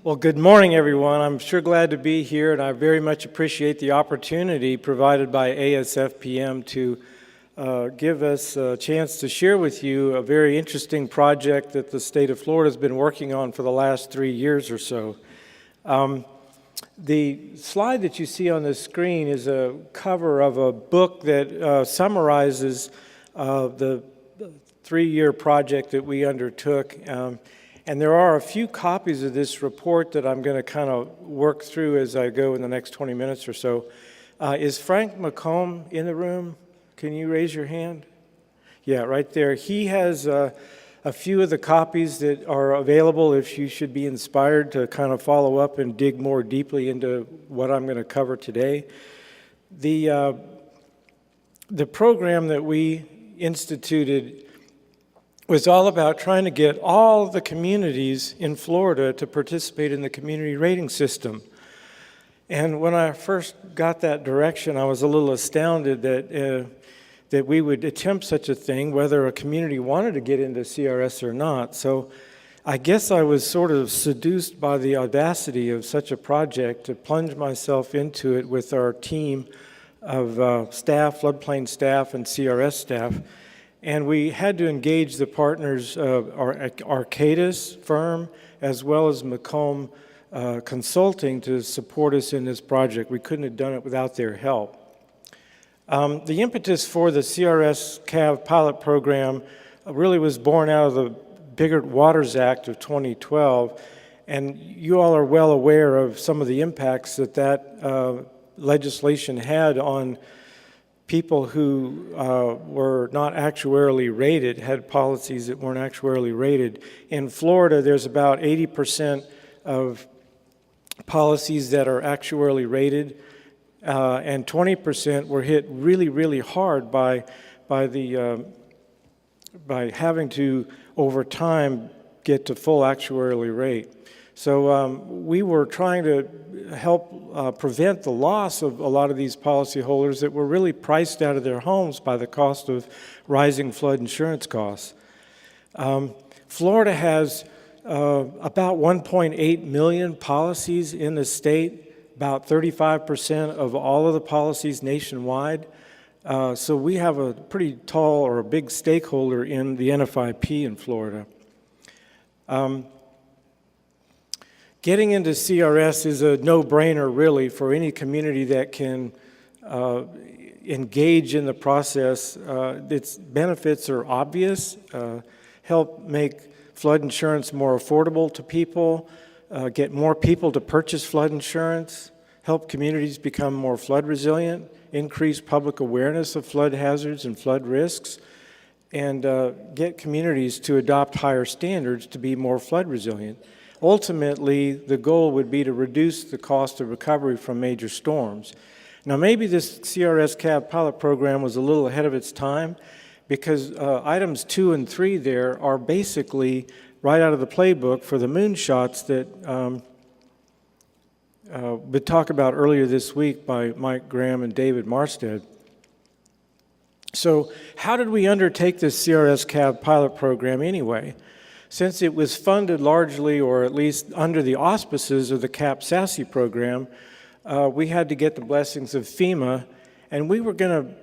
Well, good morning, everyone. I'm sure glad to be here, and I very much appreciate the opportunity provided by ASFPM to give us a chance to share with you a very interesting project that the state of Florida has been working on for the last 3 years or so. The slide that you see on the screen is a cover of a book that summarizes the 3-year project that we undertook. And there are a few copies of this report that I'm going to kind of work through as I go in the next 20 minutes or so. Is Frank McComb in the room? Can you raise your hand? Yeah, right there. He has a few of the copies that are available if you should be inspired to kind of follow up and dig more deeply into what I'm going to cover today. The program that we instituted was all about trying to get all the communities in Florida to participate in the community rating system. And when I first got that direction, I was a little astounded that we would attempt such a thing, whether a community wanted to get into CRS or not. So I guess I was sort of seduced by the audacity of such a project to plunge myself into it with our team of staff, Floodplain staff, and CRS staff. And we had to engage the partners of our Arcadis firm as well as McComb Consulting to support us in this project. We couldn't have done it without their help. The impetus for the CRS Pilot Program really was born out of the Biggert Waters Act of 2012. And you all are well aware of some of the impacts that legislation had on people who were not actuarially rated, had policies that weren't actuarially rated. In Florida, there's about 80% of policies that are actuarially rated, and 20% were hit really, really hard by having to, over time, get to full actuarially rate. So we were trying to help prevent the loss of a lot of these policyholders that were really priced out of their homes by the cost of rising flood insurance costs. Florida has about 1.8 million policies in the state, about 35% of all of the policies nationwide. So we have a pretty tall or a big stakeholder in the NFIP in Florida. Getting into CRS is a no-brainer, really, for any community that can engage in the process. Its benefits are obvious. Help make flood insurance more affordable to people, get more people to purchase flood insurance, help communities become more flood resilient, increase public awareness of flood hazards and flood risks, and get communities to adopt higher standards to be more flood resilient. Ultimately, the goal would be to reduce the cost of recovery from major storms. Now, maybe this CRS Pilot Program was a little ahead of its time because items 2 and 3 there are basically right out of the playbook for the moonshots that we talked about earlier this week by Mike Graham and David Marstead. So how did we undertake this CRS Pilot Program anyway? Since it was funded largely, or at least under the auspices of the CAP-SASE program, we had to get the blessings of FEMA, and we were going to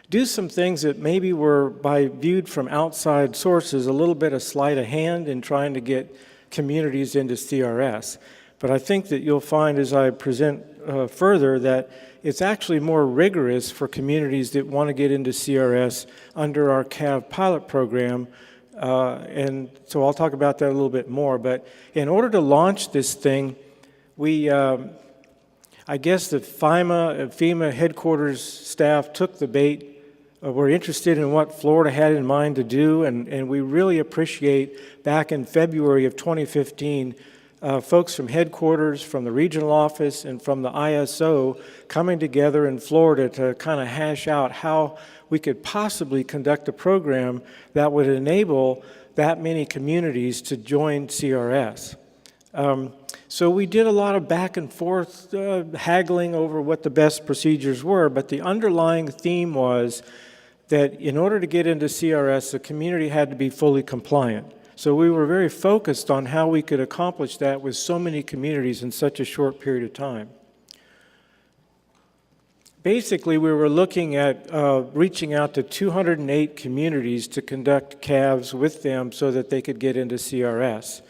do some things that maybe were, viewed from outside sources, a little bit of sleight of hand in trying to get communities into CRS. But I think that you'll find as I present further that it's actually more rigorous for communities that want to get into CRS under our CAV pilot program. And so I'll talk about that a little bit more. But in order to launch this thing, we, I guess the FEMA headquarters staff took the bait. We're interested in what Florida had in mind to do, and we really appreciate back in February of 2015, folks from headquarters, from the regional office, and from the ISO coming together in Florida to kind of hash out how we could possibly conduct a program that would enable that many communities to join CRS. So we did a lot of back and forth haggling over what the best procedures were, but the underlying theme was that in order to get into CRS, the community had to be fully compliant. So we were very focused on how we could accomplish that with so many communities in such a short period of time. Basically, we were looking at reaching out to 208 communities to conduct CAVs with them so that they could get into CRS.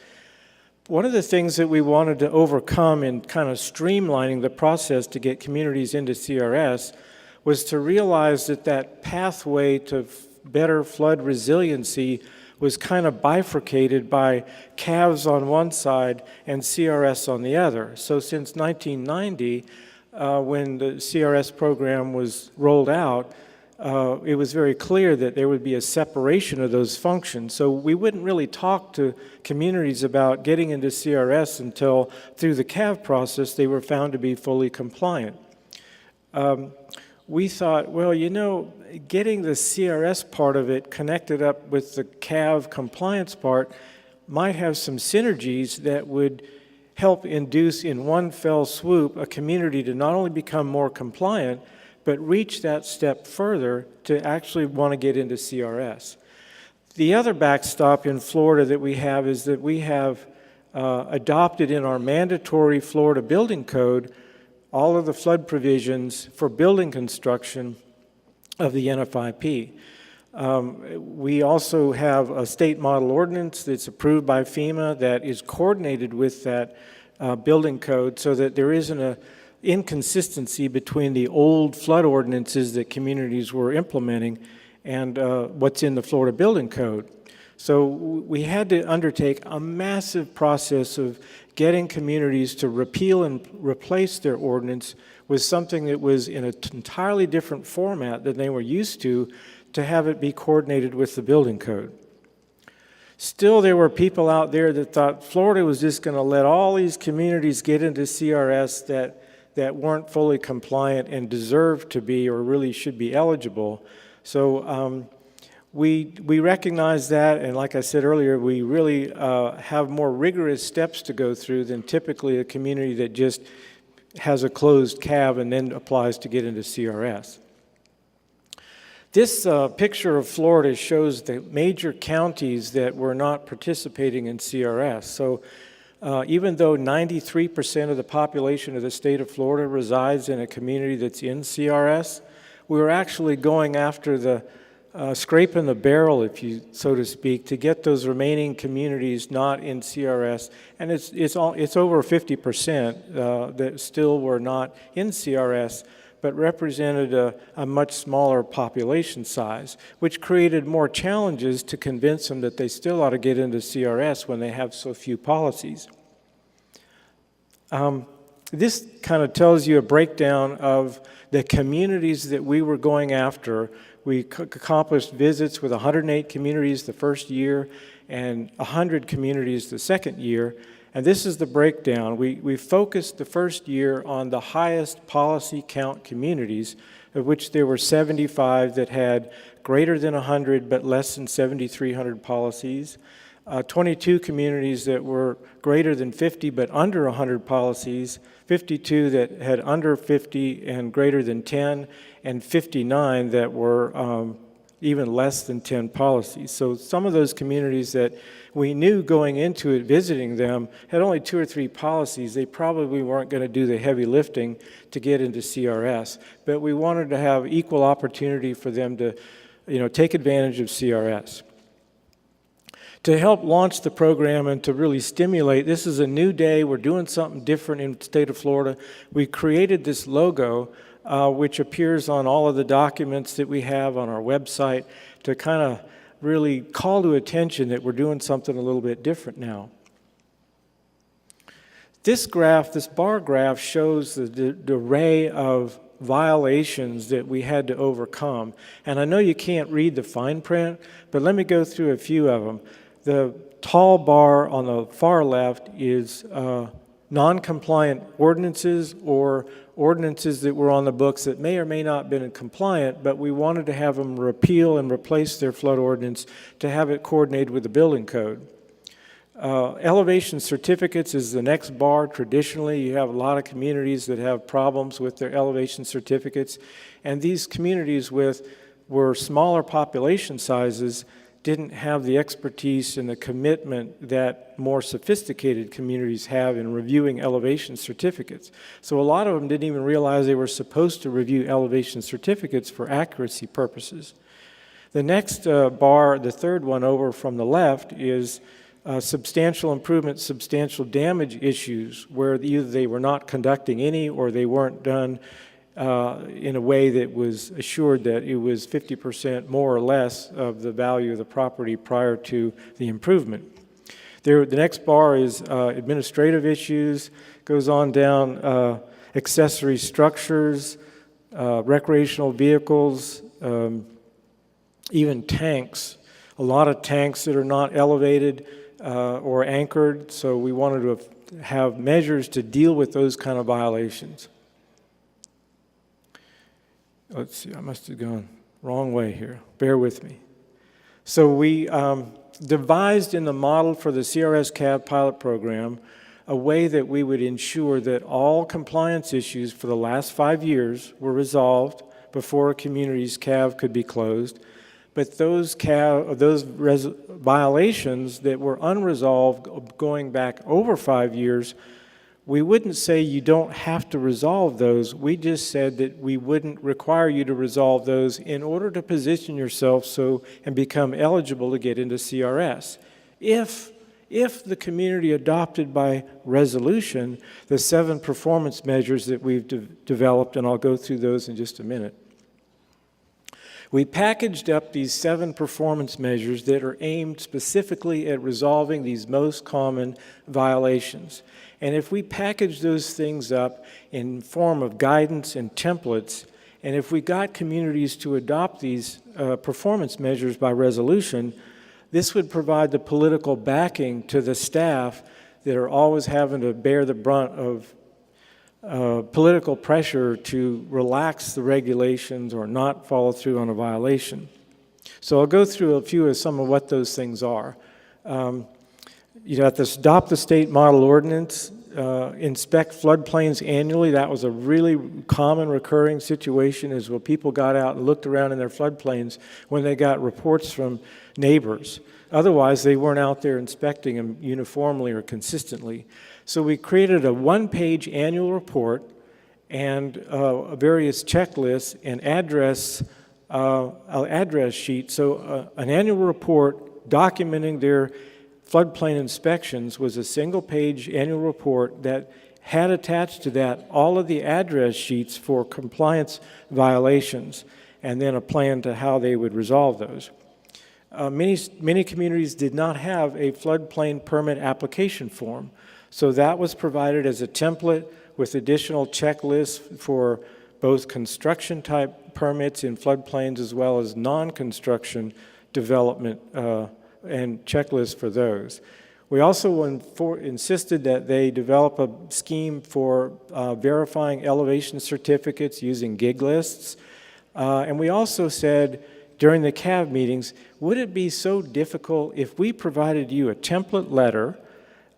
One of the things that we wanted to overcome in kind of streamlining the process to get communities into CRS was to realize that that pathway to better flood resiliency was kind of bifurcated by CAVs on one side and CRS on the other. So since 1990, when the CRS program was rolled out, it was very clear that there would be a separation of those functions. So we wouldn't really talk to communities about getting into CRS until through the CAV process they were found to be fully compliant. We thought, well, you know, getting the CRS part of it connected up with the CAV compliance part might have some synergies that would help induce in one fell swoop a community to not only become more compliant, but reach that step further to actually want to get into CRS. The other backstop in Florida that we have is that we have adopted in our mandatory Florida building code all of the flood provisions for building construction of the NFIP. We also have a state model ordinance that's approved by FEMA that is coordinated with that building code so that there isn't an inconsistency between the old flood ordinances that communities were implementing and what's in the Florida building code. So we had to undertake a massive process of getting communities to repeal and replace their ordinance with something that was in an entirely different format than they were used to have it be coordinated with the building code. Still, there were people out there that thought Florida was just going to let all these communities get into CRS that weren't fully compliant and deserved to be or really should be eligible. So we recognize that, and like I said earlier, we really have more rigorous steps to go through than typically a community that just has a closed CAV and then applies to get into CRS. This picture of Florida shows the major counties that were not participating in CRS. So even though 93% of the population of the state of Florida resides in a community that's in CRS, we were actually going after the scraping the barrel, if you so to speak, to get those remaining communities not in CRS, and it's over 50% that still were not in CRS, but represented a much smaller population size, which created more challenges to convince them that they still ought to get into CRS when they have so few policies. This kind of tells you a breakdown of the communities that we were going after. We accomplished visits with 108 communities the first year and 100 communities the second year. And this is the breakdown. We focused the first year on the highest policy count communities, of which there were 75 that had greater than 100 but less than 7,300 policies, 22 communities that were greater than 50 but under 100 policies, 52 that had under 50 and greater than 10, and 59 that were even less than 10 policies. So some of those communities that we knew going into it, visiting them, had only 2 or 3 policies. They probably weren't going to do the heavy lifting to get into CRS, but we wanted to have equal opportunity for them to, take advantage of CRS. To help launch the program and to really stimulate, this is a new day, we're doing something different in the state of Florida. We created this logo, which appears on all of the documents that we have on our website to kind of really call to attention that we're doing something a little bit different now. This graph, this bar graph, shows the array of violations that we had to overcome. And I know you can't read the fine print, but let me go through a few of them. The tall bar on the far left is non-compliant ordinances or ordinances that were on the books that may or may not have been compliant, but we wanted to have them repeal and replace their flood ordinance to have it coordinated with the building code. Elevation certificates is the next bar. Traditionally, you have a lot of communities that have problems with their elevation certificates, and these communities were smaller population sizes didn't have the expertise and the commitment that more sophisticated communities have in reviewing elevation certificates. So a lot of them didn't even realize they were supposed to review elevation certificates for accuracy purposes. The next bar, the third one over from the left, is substantial improvement, substantial damage issues, where either they were not conducting any or they weren't done in a way that was assured that it was 50% more or less of the value of the property prior to the improvement. The next bar is administrative issues, goes on down accessory structures, recreational vehicles, even tanks. A lot of tanks that are not elevated or anchored, so we wanted to have measures to deal with those kind of violations. Let's see, I must have gone wrong way here. Bear with me. So we devised in the model for the CRS CAV Pilot Program a way that we would ensure that all compliance issues for the last 5 years were resolved before a community's CAV could be closed. But those violations that were unresolved going back over 5 years, we wouldn't say you don't have to resolve those. We just said that we wouldn't require you to resolve those in order to position yourself and become eligible to get into CRS. If the community adopted by resolution the 7 performance measures that we've developed, and I'll go through those in just a minute. We packaged up these 7 performance measures that are aimed specifically at resolving these most common violations. And if we package those things up in form of guidance and templates, and if we got communities to adopt these performance measures by resolution, this would provide the political backing to the staff that are always having to bear the brunt of political pressure to relax the regulations or not follow through on a violation. So I'll go through a few of some of what those things are. You have to adopt the state model ordinance, inspect floodplains annually. That was a really common recurring situation, is when people got out and looked around in their floodplains when they got reports from neighbors. Otherwise, they weren't out there inspecting them uniformly or consistently. So we created a 1-page annual report and various checklists and address sheet. So an annual report documenting their floodplain inspections was a single-page annual report that had attached to that all of the address sheets for compliance violations, and then a plan to how they would resolve those. Many communities did not have a floodplain permit application form, so that was provided as a template with additional checklists for both construction-type permits in floodplains as well as non-construction development and checklists for those. We also insisted that they develop a scheme for verifying elevation certificates using gig lists. And we also said during the CAV meetings, would it be so difficult if we provided you a template letter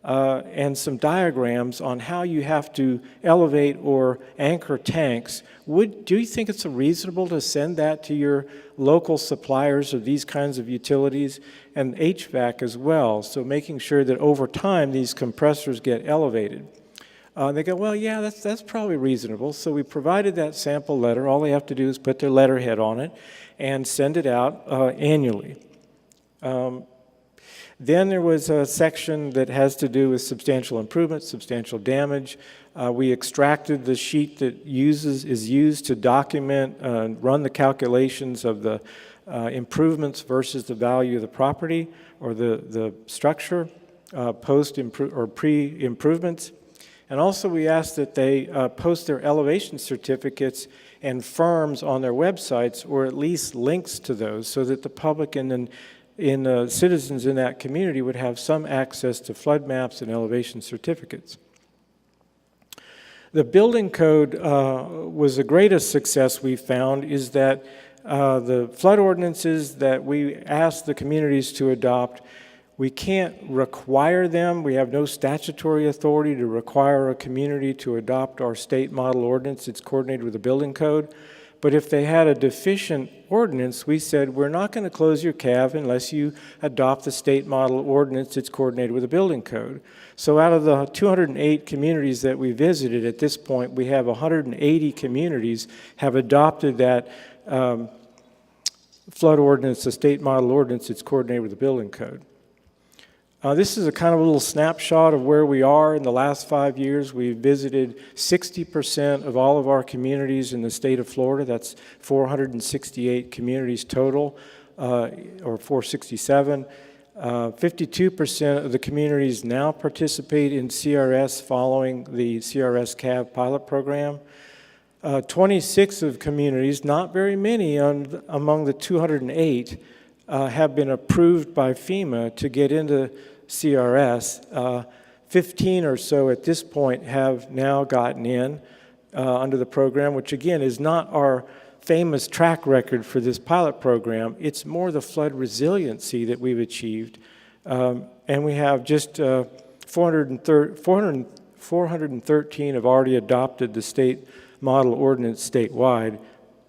and some diagrams on how you have to elevate or anchor tanks? Do you think it's reasonable to send that to your local suppliers of these kinds of utilities and HVAC as well? So making sure that over time these compressors get elevated. They go, well, yeah, that's probably reasonable. So we provided that sample letter. All they have to do is put their letterhead on it and send it out annually. Then there was a section that has to do with substantial improvement, substantial damage. We extracted the sheet that is used to document and run the calculations of the improvements versus the value of the property or the structure, or pre-improvements. And also we asked that they post their elevation certificates and firms on their websites, or at least links to those, so that the public and citizens in that community would have some access to flood maps and elevation certificates. The building code was the greatest success we found, is that the flood ordinances that we asked the communities to adopt, we can't require them. We have no statutory authority to require a community to adopt our state model ordinance. It's coordinated with the building code. But if they had a deficient ordinance, we said, we're not going to close your CAV unless you adopt the state model ordinance that's coordinated with the building code. So out of the 208 communities that we visited at this point, we have 180 communities have adopted that flood ordinance, the state model ordinance that's coordinated with the building code. This is a kind of a little snapshot of where we are in the last 5 years. We've visited 60% of all of our communities in the state of Florida. That's 468 communities total, or 467. 52% of the communities now participate in CRS following the CRS CAV Pilot Program. 26 of communities, not very many among the 208, have been approved by FEMA to get into CRS. 15 or so at this point have now gotten in under the program, which again is not our famous track record for this pilot program. It's more the flood resiliency that we've achieved. And we have just 413 have already adopted the state model ordinance statewide,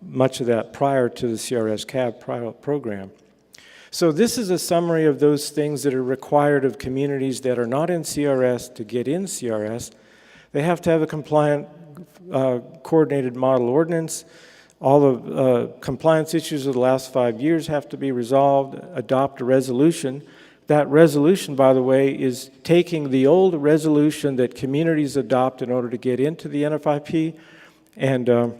much of that prior to the CRS CAV pilot program. So this is a summary of those things that are required of communities that are not in CRS to get in CRS. They have to have a compliant coordinated model ordinance. All the compliance issues of the last 5 years have to be resolved, adopt a resolution. That resolution, by the way, is taking the old resolution that communities adopt in order to get into the NFIP, and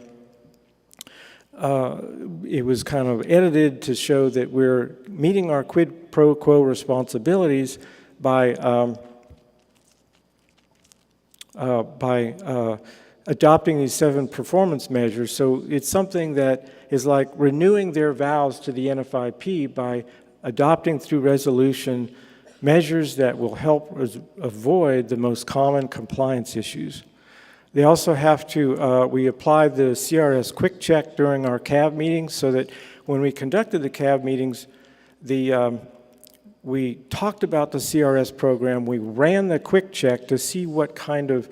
it was kind of edited to show that we're meeting our quid pro quo responsibilities by adopting these 7 performance measures. So it's something that is like renewing their vows to the NFIP by adopting through resolution measures that will help avoid the most common compliance issues. They also have to, we applied the CRS quick check during our CAV meetings so that when we conducted the CAV meetings, we talked about the CRS program, we ran the quick check to see what kind of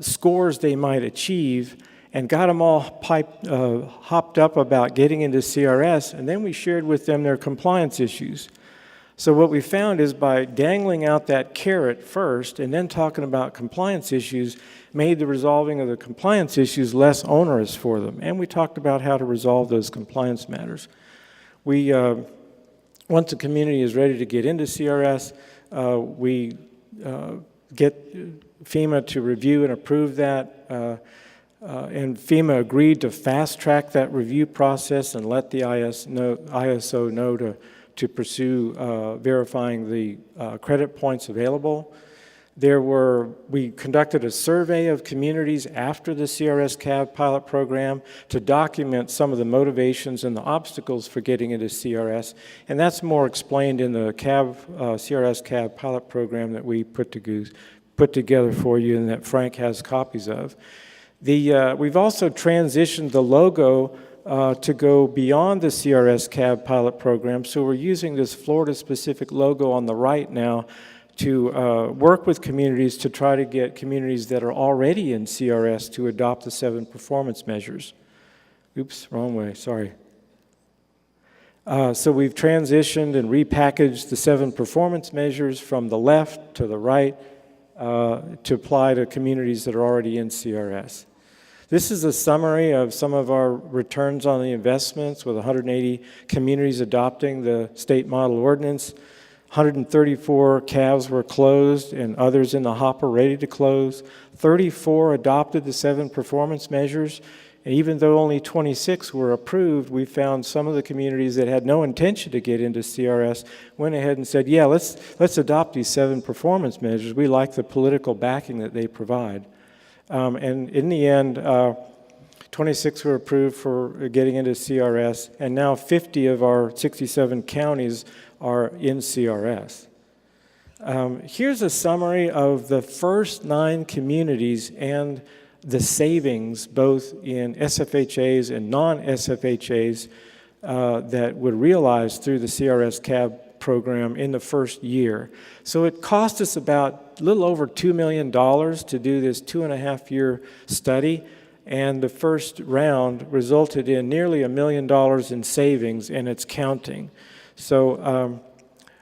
scores they might achieve and got them all hopped up about getting into CRS, and then we shared with them their compliance issues. So what we found is by dangling out that carrot first and then talking about compliance issues made the resolving of the compliance issues less onerous for them. And we talked about how to resolve those compliance matters. We, once the community is ready to get into CRS, we get FEMA to review and approve that. And FEMA agreed to fast track that review process and let the ISO know to pursue verifying the credit points available. We conducted a survey of communities after the CRS CAV pilot program to document some of the motivations and the obstacles for getting into CRS, and that's more explained in the CRS CAV pilot program that we put together for you and that Frank has copies of. We've also transitioned the logo to go beyond the CRS CAV pilot program, so we're using this Florida-specific logo on the right now to work with communities to try to get communities that are already in CRS to adopt the 7 performance measures. Oops, wrong way, sorry. So we've transitioned and repackaged the 7 performance measures from the left to the right to apply to communities that are already in CRS. This is a summary of some of our returns on the investments with 180 communities adopting the state model ordinance. 134 CAVs were closed and others in the hopper ready to close. 34 adopted the 7 performance measures. And even though only 26 were approved, we found some of the communities that had no intention to get into CRS went ahead and said, yeah, let's adopt these 7 performance measures. We like the political backing that they provide. And in the end, 26 were approved for getting into CRS, and now 50 of our 67 counties are in CRS. Here's a summary of the first 9 communities and the savings, both in SFHAs and non-SFHAs, that were realized through the CRS CAV program in the first year. So it cost us about a little over $2 million to do this 2.5-year study, And the first round resulted in nearly $1 million in savings, and it's counting. So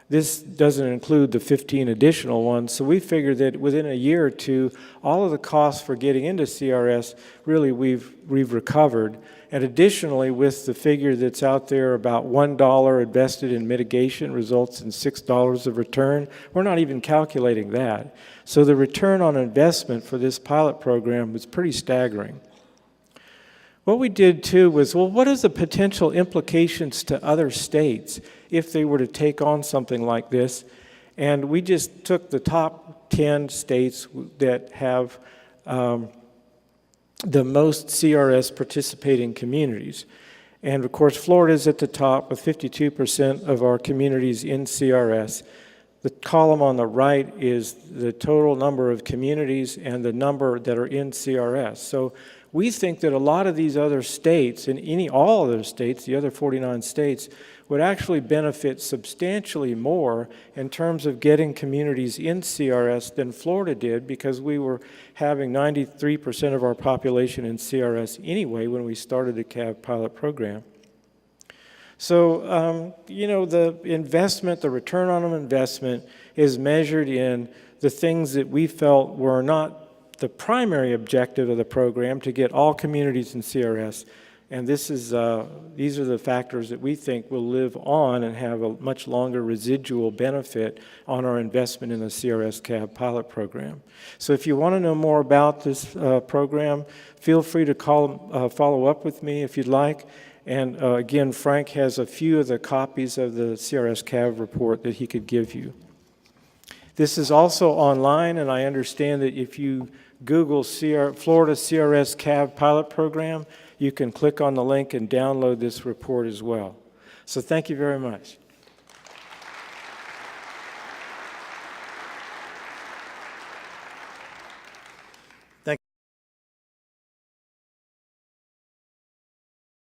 this doesn't include the 15 additional ones. So we figured that within a year or two, all of the costs for getting into CRS, really we've recovered. And additionally, with the figure that's out there, about $1 invested in mitigation results in $6 of return. We're not even calculating that. So the return on investment for this pilot program was pretty staggering. What we did too was, well, what is the potential implications to other states if they were to take on something like this? And we just took the top 10 states that have the most CRS participating communities. And of course, Florida's at the top with 52% of our communities in CRS. The column on the right is the total number of communities and the number that are in CRS. So we think that a lot of these other states, and all other states, the other 49 states, would actually benefit substantially more in terms of getting communities in CRS than Florida did, because we were having 93% of our population in CRS anyway when we started the CAV pilot program. So, the investment, the return on investment is measured in the things that we felt were not the primary objective of the program, to get all communities in CRS. And these are the factors that we think will live on and have a much longer residual benefit on our investment in the CRS CAV pilot program. So if you want to know more about this program, feel free to follow up with me if you'd like. And again, Frank has a few of the copies of the CRS CAV report that he could give you. This is also online, and I understand that if you Google Florida CRS CAV Pilot Program, you can click on the link and download this report as well. So thank you very much.